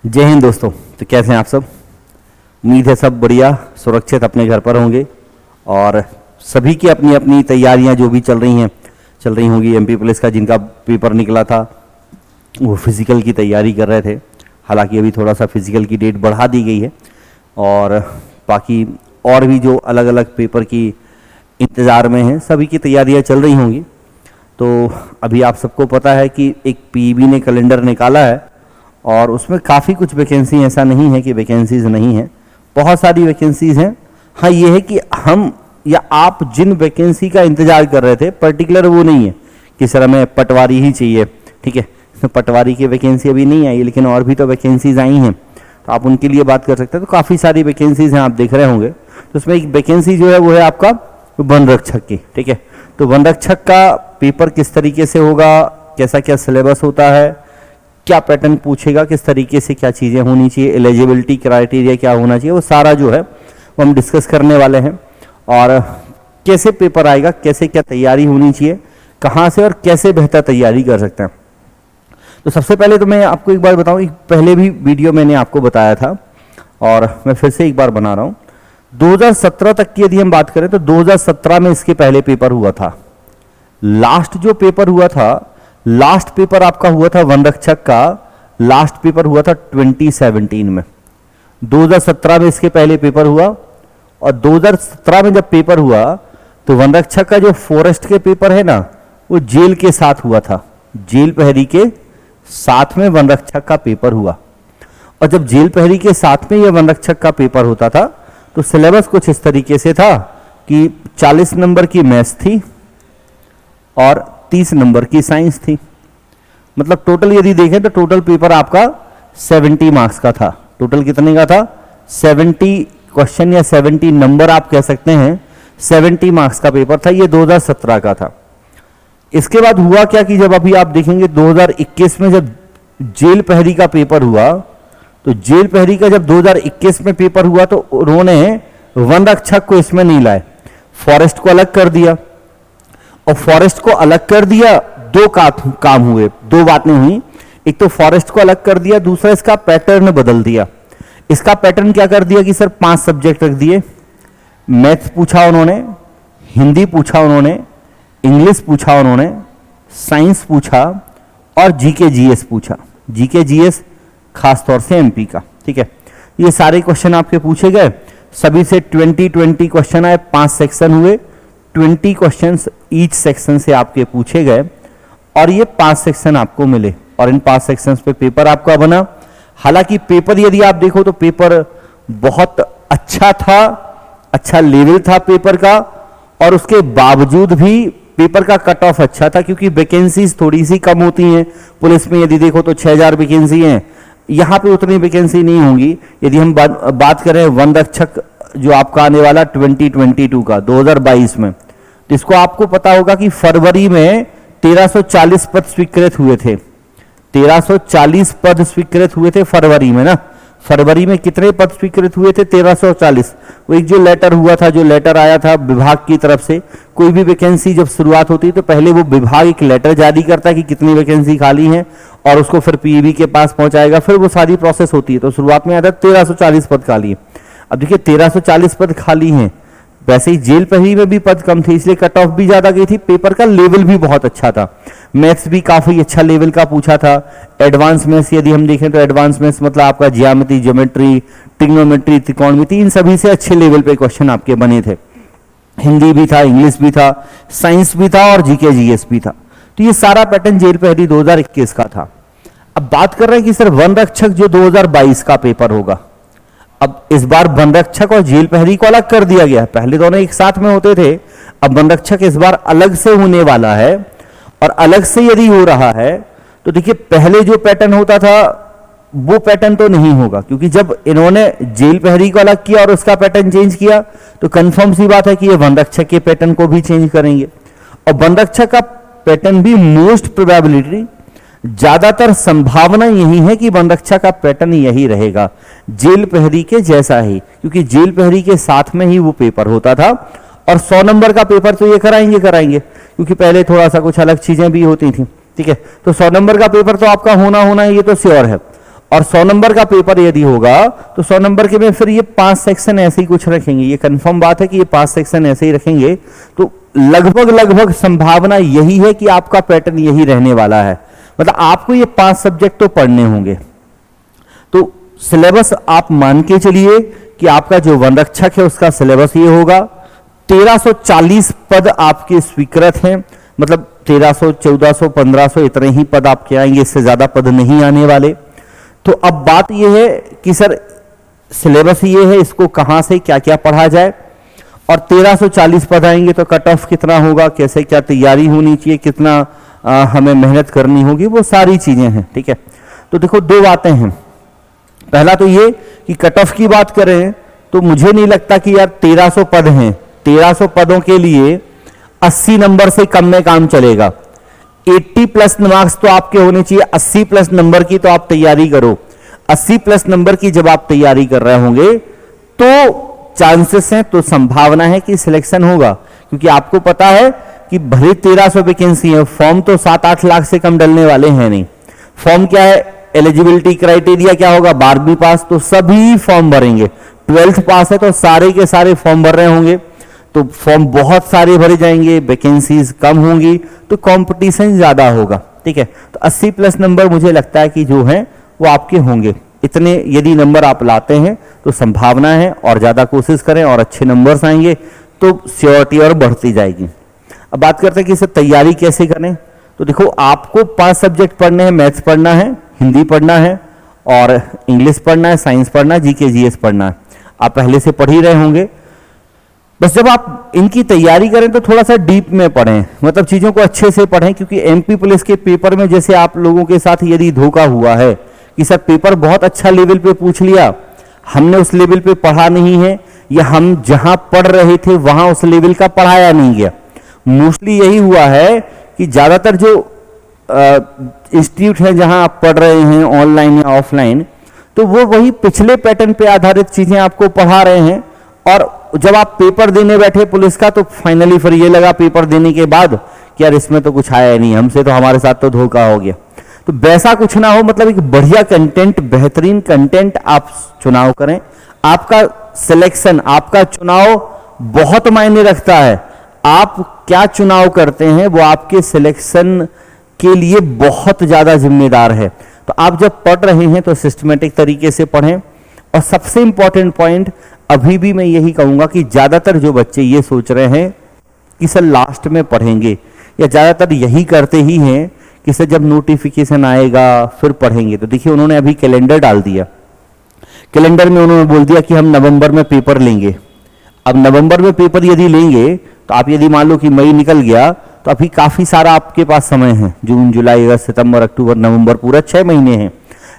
जय हिंद दोस्तों। तो कैसे हैं आप सब? उम्मीद है सब बढ़िया सुरक्षित अपने घर पर होंगे और सभी की अपनी अपनी तैयारियां जो भी चल रही होंगी। एमपी पुलिस का जिनका पेपर निकला था वो फिज़िकल की तैयारी कर रहे थे। हालांकि अभी थोड़ा सा फिज़िकल की डेट बढ़ा दी गई है और बाकी और भी जो अलग अलग पेपर की इंतज़ार में हैं सभी की तैयारियां चल रही होंगी। तो अभी आप सबको पता है कि एक पीईबी ने कैलेंडर निकाला है और उसमें काफ़ी कुछ वैकेंसी, ऐसा नहीं है कि वैकेंसीज़ नहीं हैं, बहुत सारी वैकेंसीज़ हैं। हाँ, ये है कि हम या आप जिन वैकेंसी का इंतज़ार कर रहे थे पर्टिकुलर वो नहीं है कि सर हमें पटवारी ही चाहिए, ठीक है। इसमें पटवारी की वैकेंसी अभी नहीं आई, लेकिन और भी तो वैकेंसीज़ आई हैं, तो आप उनके लिए बात कर सकते हैं। तो काफ़ी सारी वैकेंसीज़ हैं, आप देख रहे होंगे। तो उसमें एक वैकेंसी जो है वो है आपका वन रक्षक की, ठीक है। तो वन रक्षक का पेपर किस तरीके से होगा, कैसा क्या सिलेबस होता है, क्या पैटर्न पूछेगा, किस तरीके से क्या चीज़ें होनी चाहिए, एलिजिबिलिटी क्राइटेरिया क्या होना चाहिए, वो सारा जो है वो हम डिस्कस करने वाले हैं। और कैसे पेपर आएगा, कैसे क्या तैयारी होनी चाहिए, कहाँ से और कैसे बेहतर तैयारी कर सकते हैं। तो सबसे पहले तो मैं आपको एक बार बताऊँ, पहले भी वीडियो मैंने आपको बताया था और मैं फिर से एक बार बना रहा हूँ। 2017 तक की यदि हम बात करें तो 2017 में इसके पहले पेपर हुआ था। लास्ट जो पेपर हुआ था, लास्ट पेपर आपका हुआ था वन रक्षक का, लास्ट पेपर हुआ था 2017 में। 2017 में इसके पहले पेपर हुआ और 2017 में जब पेपर हुआ तो वन रक्षक का जो फॉरेस्ट के पेपर है ना वो जेल के साथ हुआ था। जेल प्रहरी के साथ में वन रक्षक का पेपर हुआ और जब जेल प्रहरी के साथ में यह वन रक्षक का पेपर होता था तो सिलेबस कुछ इस तरीके से था कि 40 नंबर की मैथ्स थी और 30 नंबर की साइंस थी। मतलब टोटल यदि देखें तो टोटल पेपर आपका 70 मार्क्स का था। टोटल कितने का था? 70 क्वेश्चन या 70 नंबर आप कह सकते हैं, 70 मार्क्स का पेपर था। ये 2017 का था। इसके बाद हुआ क्या कि जब अभी आप देखेंगे 2021 में जब जेल प्रहरी का पेपर हुआ तो जेल प्रहरी का जब 2021 में पेपर हुआ तो उन्होंने वन रक्षक को इसमें नहीं लाए, फॉरेस्ट को अलग कर दिया। और फॉरेस्ट को अलग कर दिया, दो काम हुए, दो बातें हुई। एक तो फॉरेस्ट को अलग कर दिया, दूसरा इसका पैटर्न बदल दिया। इसका पैटर्न क्या कर दिया कि सर 5 सब्जेक्ट रख दिए। मैथ्स पूछा उन्होंने, हिंदी पूछा उन्होंने, इंग्लिश पूछा उन्होंने, साइंस पूछा और जीके जीएस पूछा। जीके जीएस खासतौर से एमपी का, ठीक है। ये सारे क्वेश्चन आपके पूछे गए, सभी से 20 क्वेश्चन आए, 5 सेक्शन हुए, 20 क्वेश्चंस ईच सेक्शन से आपके पूछे गए और ये 5 सेक्शन आपको मिले और इन 5 सेक्शंस पे पेपर आपका बना। हालांकि पेपर यदि आप देखो तो पेपर बहुत अच्छा था, अच्छा लेवल था पेपर का और उसके बावजूद भी पेपर का कट ऑफ अच्छा था क्योंकि वैकेंसीज थोड़ी सी कम होती हैं। पुलिस में यदि देखो तो 6000 वैकेंसी हैं, यहाँ पे उतनी वैकेंसी नहीं होंगी। यदि हम बात करें वन रक्षक जो आपका आने वाला 2022 का 2022 में, तो इसको आपको पता होगा कि फरवरी में 1340 पद स्वीकृत हुए थे। 1340 पद स्वीकृत हुए थे फरवरी में ना। फरवरी में कितने पद स्वीकृत हुए थे? 1340। वो एक जो लेटर हुआ था, जो लेटर आया था विभाग की तरफ से, कोई भी वैकेंसी जब शुरुआत होती है तो पहले वो विभाग एक लेटर जारी करता है कि कितनी वैकेंसी खाली है और उसको फिर पीईबी के पास पहुंचाएगा, फिर वो सारी प्रोसेस होती है। तो शुरुआत में आया था 1340 पद खाली है। अब देखिए 1340 पद खाली हैं, वैसे ही जेल प्रहरी में भी पद कम थे इसलिए कट ऑफ भी ज्यादा गई थी। पेपर का लेवल भी बहुत अच्छा था, मैथ्स भी काफी अच्छा लेवल का पूछा था। एडवांस मैथ्स यदि हम देखें तो एडवांस मैथ्स मतलब आपका ज्यामिति, ज्योमेट्री, ट्रिग्नोमेट्री, त्रिकोणमिति, इन सभी से अच्छे लेवल पे क्वेश्चन आपके बने थे। हिंदी भी था, इंग्लिश भी था, साइंस भी था और जीके जीएस भी था। तो ये सारा पैटर्न जेल प्रहरी 2021 का था। अब बात कर रहे हैं कि सर वन रक्षक जो 2022 का पेपर होगा, अब इस बार वन रक्षक और जेल प्रहरी को अलग कर दिया गया है। पहले दोनों एक साथ में होते थे, अब वन रक्षक इस बार अलग से होने वाला है। और अलग से यदि हो रहा है तो देखिए पहले जो पैटर्न होता था वो पैटर्न तो नहीं होगा, क्योंकि जब इन्होंने जेल प्रहरी को अलग किया और उसका पैटर्न चेंज किया तो कंफर्म सी बात है कि ये वन रक्षक के पैटर्न को भी चेंज करेंगे। और वन रक्षक का पैटर्न भी मोस्ट प्रोबेबिलिटी, ज्यादातर संभावना यही है कि वन रक्षा का पैटर्न यही रहेगा, जेल प्रहरी के जैसा ही, क्योंकि जेल प्रहरी के साथ में ही वो पेपर होता था। और 100 नंबर का पेपर तो ये कराएंगे क्योंकि पहले थोड़ा सा कुछ अलग चीजें भी होती थी, ठीक है। तो 100 नंबर का पेपर तो आपका होना है, ये तो श्योर है। और 100 नंबर का पेपर यदि होगा तो 100 नंबर के में फिर ये 5 सेक्शन ऐसे ही कुछ रखेंगे, ये कंफर्म बात है कि ये 5 सेक्शन ऐसे ही रखेंगे। तो लगभग संभावना यही है कि आपका पैटर्न यही रहने वाला है, मतलब आपको ये 5 सब्जेक्ट तो पढ़ने होंगे। तो सिलेबस आप मान के चलिए कि आपका जो वन रक्षक है उसका सिलेबस ये होगा। 1340 पद आपके स्वीकृत हैं, मतलब 1300, 1400, 1500 इतने ही पद आपके आएंगे, इससे ज्यादा पद नहीं आने वाले। तो अब बात यह है कि सर सिलेबस ये है, इसको कहां से क्या क्या पढ़ा जाए, और 1340 पद आएंगे तो कट ऑफ कितना होगा, कैसे क्या तैयारी होनी चाहिए, कितना हमें मेहनत करनी होगी, वो सारी चीजें हैं। ठीक है, तो देखो 2 बातें हैं। पहला तो ये कि कट ऑफ की बात करें तो मुझे नहीं लगता कि यार 1300 पद हैं, 1300 पदों के लिए 80 नंबर से कम में काम चलेगा। 80 प्लस मार्क्स तो आपके होने चाहिए, 80 प्लस नंबर की तो आप तैयारी करो। 80 प्लस नंबर की जब आप तैयारी कर रहे होंगे तो चांसेस हैं, तो संभावना है कि सिलेक्शन होगा, क्योंकि आपको पता है कि भले 1300 वैकेंसी है, फॉर्म तो 7-8 लाख से कम डलने वाले हैं नहीं। फॉर्म क्या है, एलिजिबिलिटी क्राइटेरिया क्या होगा, 12वीं पास, तो सभी फॉर्म भरेंगे। 12th पास है तो सारे के सारे फॉर्म भर रहे होंगे, तो फॉर्म बहुत सारे भरे जाएंगे, वैकेंसीज कम होंगी, तो कंपटीशन ज्यादा होगा। ठीक है, तो 80 प्लस नंबर मुझे लगता है कि जो है वो आपके होंगे। इतने यदि नंबर आप लाते हैं तो संभावना है, और ज्यादा कोशिश करें और अच्छे नंबर्स आएंगे तो श्योरिटी और बढ़ती जाएगी। अब बात करते हैं कि इसे तैयारी कैसे करें। तो देखो आपको 5 सब्जेक्ट पढ़ने हैं, मैथ्स पढ़ना है, हिंदी पढ़ना है, और इंग्लिश पढ़ना है, साइंस पढ़ना है, जीके जीएस पढ़ना है। आप पहले से पढ़ ही रहे होंगे। बस जब आप इनकी तैयारी करें तो थोड़ा सा डीप में पढ़ें, मतलब चीजों को अच्छे से पढ़ें, क्योंकि एमपी पुलिस के पेपर में जैसे आप लोगों के साथ यदि धोखा हुआ है कि सर पेपर बहुत अच्छा लेवल पे पूछ लिया, हमने उस लेवल पे पढ़ा नहीं है, या हम जहां पढ़ रहे थे वहां उस लेवल का पढ़ाया नहीं गया। मोस्टली यही हुआ है कि ज्यादातर जो इंस्टीट्यूट है जहां आप पढ़ रहे हैं ऑनलाइन या ऑफलाइन, तो वो वही पिछले पैटर्न पे आधारित चीजें आपको पढ़ा रहे हैं, और जब आप पेपर देने बैठे पुलिस का तो फाइनली फिर ये लगा पेपर देने के बाद कि यार इसमें तो कुछ आया नहीं, हमसे तो हमारे साथ तो धोखा हो गया। तो वैसा कुछ ना हो, मतलब एक बढ़िया कंटेंट, बेहतरीन कंटेंट आप चुनाव करें। आपका सिलेक्शन, आपका चुनाव बहुत मायने रखता है। आप क्या चुनाव करते हैं वो आपके सिलेक्शन के लिए बहुत ज्यादा जिम्मेदार है। तो आप जब पढ़ रहे हैं तो सिस्टमेटिक तरीके से पढ़ें, और सबसे इंपॉर्टेंट पॉइंट अभी भी मैं यही कहूंगा कि ज्यादातर जो बच्चे ये सोच रहे हैं कि सर लास्ट में पढ़ेंगे, या ज्यादातर यही करते ही हैं कि सर जब नोटिफिकेशन आएगा फिर पढ़ेंगे। तो देखिए उन्होंने अभी कैलेंडर डाल दिया, कैलेंडर में उन्होंने बोल दिया कि हम नवंबर में पेपर लेंगे। अब नवंबर में पेपर यदि लेंगे तो आप यदि मान लो कि मई निकल गया तो अभी काफी सारा आपके पास समय है, जून जुलाई अगस्त सितंबर अक्टूबर नवंबर, पूरा 6 महीने हैं।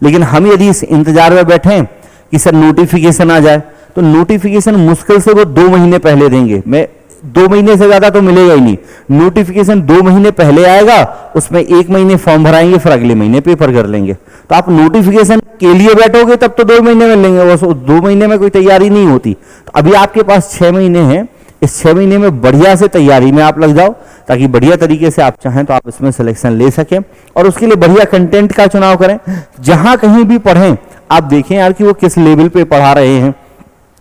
लेकिन हम यदि इस इंतजार में बैठे कि सर नोटिफिकेशन आ जाए, तो नोटिफिकेशन मुश्किल से वो 2 महीने पहले देंगे। मैं 2 महीने से ज्यादा तो मिलेगा ही नहीं। नोटिफिकेशन 2 महीने पहले आएगा, उसमें 1 महीने फॉर्म भराएंगे, फिर अगले महीने पेपर कर लेंगे। तो आप नोटिफिकेशन के लिए बैठोगे तब तो 2 महीने में लेंगे, वो 2 महीने में कोई तैयारी नहीं होती। तो अभी आपके पास 6 महीने हैं, इस 6 महीने में बढ़िया से तैयारी में आप लग जाओ, ताकि बढ़िया तरीके से आप चाहें तो आप इसमें सिलेक्शन ले सकें, और उसके लिए बढ़िया कंटेंट का चुनाव करें। जहां कहीं भी पढ़ें आप देखें यार कि वो किस लेवल पे पढ़ा रहे हैं।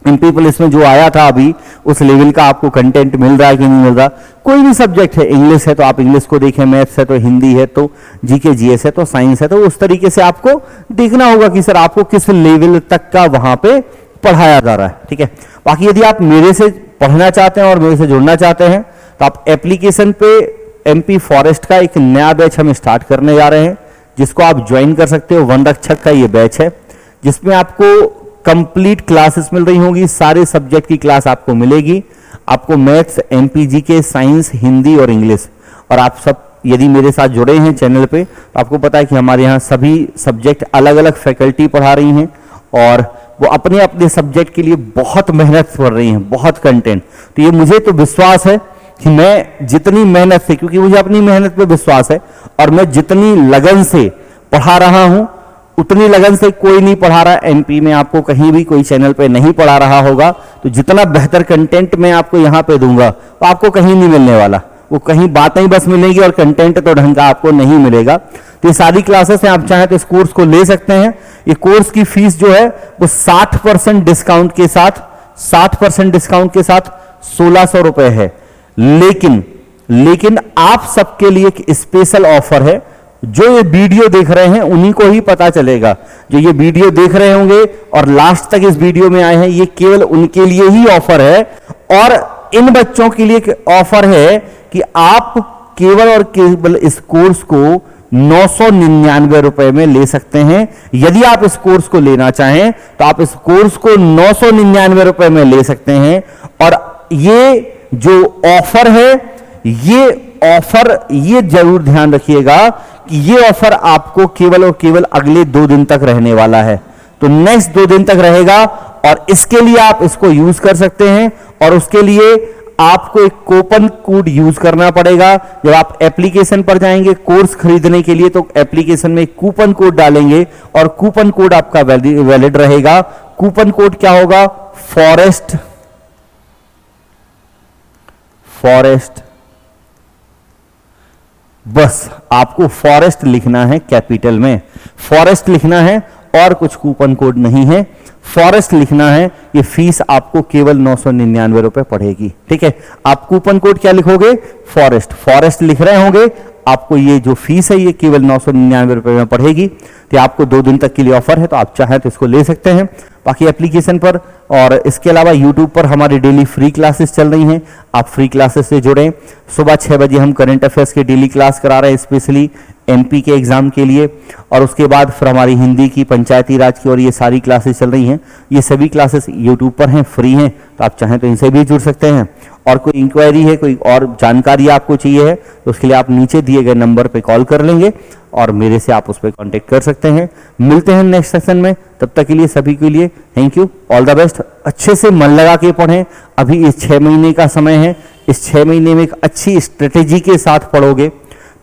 एमपी पुलिस में जो आया था अभी, उस लेवल का आपको कंटेंट मिल रहा है कि नहीं मिल रहा। कोई भी सब्जेक्ट है, इंग्लिश है तो आप इंग्लिश को देखें, मैथ्स है तो हिंदी है, तो जीके जीएस है तो साइंस है, तो उस तरीके से आपको देखना होगा कि सर आपको किस लेवल तक का वहां पे पढ़ाया जा रहा है। ठीक है, बाकी यदि आप मेरे से पढ़ना चाहते हैं और मेरे से जुड़ना चाहते हैं तो आप एप्लीकेशन पे एमपी फॉरेस्ट का एक नया बैच हम स्टार्ट करने जा रहे हैं, जिसको आप ज्वाइन कर सकते हो। वन रक्षक का ये बैच है, जिसमें आपको कंप्लीट क्लासेस मिल रही होंगी, सारे सब्जेक्ट की क्लास आपको मिलेगी। आपको मैथ्स, एमपीजी के, साइंस, हिंदी और इंग्लिश। और आप सब यदि मेरे साथ जुड़े हैं चैनल पे तो आपको पता है कि हमारे यहाँ सभी सब्जेक्ट अलग अलग फैकल्टी पढ़ा रही हैं, और वो अपने अपने सब्जेक्ट के लिए बहुत मेहनत कर रही हैं, बहुत कंटेंट। तो ये मुझे तो विश्वास है कि मैं जितनी मेहनत से, क्योंकि मुझे अपनी मेहनत पे विश्वास है, और मैं जितनी लगन से पढ़ा रहा हूं उतनी लगन से कोई नहीं पढ़ा रहा। एमपी में आपको कहीं भी कोई चैनल पे नहीं पढ़ा रहा होगा। तो जितना बेहतर कंटेंट मैं आपको यहाँ पे दूंगा तो आपको कहीं नहीं मिलने वाला। वो कहीं बातें ही बस मिलेगी और कंटेंट तो ढंग का आपको नहीं मिलेगा। तो ये सारी क्लासेस हैं, आप चाहें तो इस कोर्स को ले सकते हैं। ये कोर्स की फीस जो है वो 60% डिस्काउंट के साथ 1600 रुपए है। लेकिन आप सबके लिए एक स्पेशल ऑफर है। जो ये वीडियो देख रहे हैं उन्हीं को ही पता चलेगा, जो ये वीडियो देख रहे होंगे और लास्ट तक इस वीडियो में आए हैं, ये केवल उनके लिए ही ऑफर है। और इन बच्चों के लिए ऑफर है कि आप केवल और केवल इस कोर्स को 999 रुपए में ले सकते हैं। यदि आप इस कोर्स को लेना चाहें तो आप इस कोर्स को 999 रुपए में ले सकते हैं। और ये जो ऑफर है, ये जरूर ध्यान रखिएगा कि ये ऑफर आपको केवल और केवल अगले 2 दिन तक रहने वाला है। तो नेक्स्ट 2 दिन तक रहेगा और इसके लिए आप इसको यूज कर सकते हैं। और उसके लिए आपको एक कूपन कोड यूज करना पड़ेगा। जब आप एप्लीकेशन पर जाएंगे कोर्स खरीदने के लिए तो एप्लीकेशन में एक कूपन कोड डालेंगे और कूपन कोड आपका वैलिड रहेगा। कूपन कोड क्या होगा? फॉरेस्ट बस आपको फॉरेस्ट लिखना है, कैपिटल में फॉरेस्ट लिखना है और कुछ कूपन कोड नहीं है, फॉरेस्ट लिखना है। ये फीस आपको केवल 999 रुपए पड़ेगी। ठीक है, आप कूपन कोड क्या लिखोगे? फॉरेस्ट लिख रहे होंगे। आपको ये जो फीस है ये केवल 999 रुपए में पड़ेगी। तो आपको 2 दिन तक के लिए ऑफर है, तो आप चाहें तो इसको ले सकते हैं। बाकी एप्लीकेशन पर और इसके अलावा यूट्यूब पर हमारी डेली फ्री क्लासेस चल रही हैं। आप फ्री क्लासेस से जुड़ें। सुबह 6 बजे हम करंट अफेयर्स की डेली क्लास करा रहे हैं, स्पेशली एमपी के एग्जाम के लिए। और उसके बाद फिर हमारी हिंदी की, पंचायती राज की और ये सारी क्लासेस चल रही हैं। ये सभी क्लासेस यूट्यूब पर हैं, फ्री हैं, तो आप चाहें तो इनसे भी जुड़ सकते हैं। और कोई इंक्वायरी है, कोई और जानकारी आपको चाहिए है तो उसके लिए आप नीचे दिए गए नंबर पे कॉल कर लेंगे और मेरे से आप उस पर कांटेक्ट कर सकते हैं। मिलते हैं नेक्स्ट सेशन में, तब तक के लिए सभी के लिए thank you, all the best. अच्छे से मन लगा के पढ़ें। अभी इस 6 महीने का समय है, इस 6 महीने में एक अच्छी स्ट्रेटेजी के साथ पढ़ोगे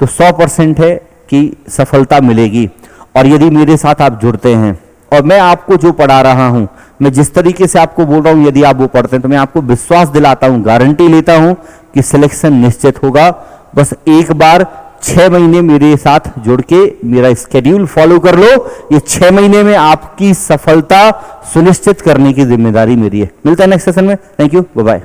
तो 100% है कि सफलता मिलेगी। और यदि मेरे साथ आप जुड़ते हैं और मैं आपको जो पढ़ा रहा हूं, मैं जिस तरीके से आपको बोल रहा हूं, यदि आप वो पढ़ते हैं तो मैं आपको विश्वास दिलाता हूं, गारंटी लेता हूं कि सिलेक्शन निश्चित होगा। बस एक बार 6 महीने मेरे साथ जुड़ के मेरा स्केड्यूल फॉलो कर लो। ये 6 महीने में आपकी सफलता सुनिश्चित करने की जिम्मेदारी मेरी है। मिलता है नेक्स्ट सेशन में। Thank you, bye bye.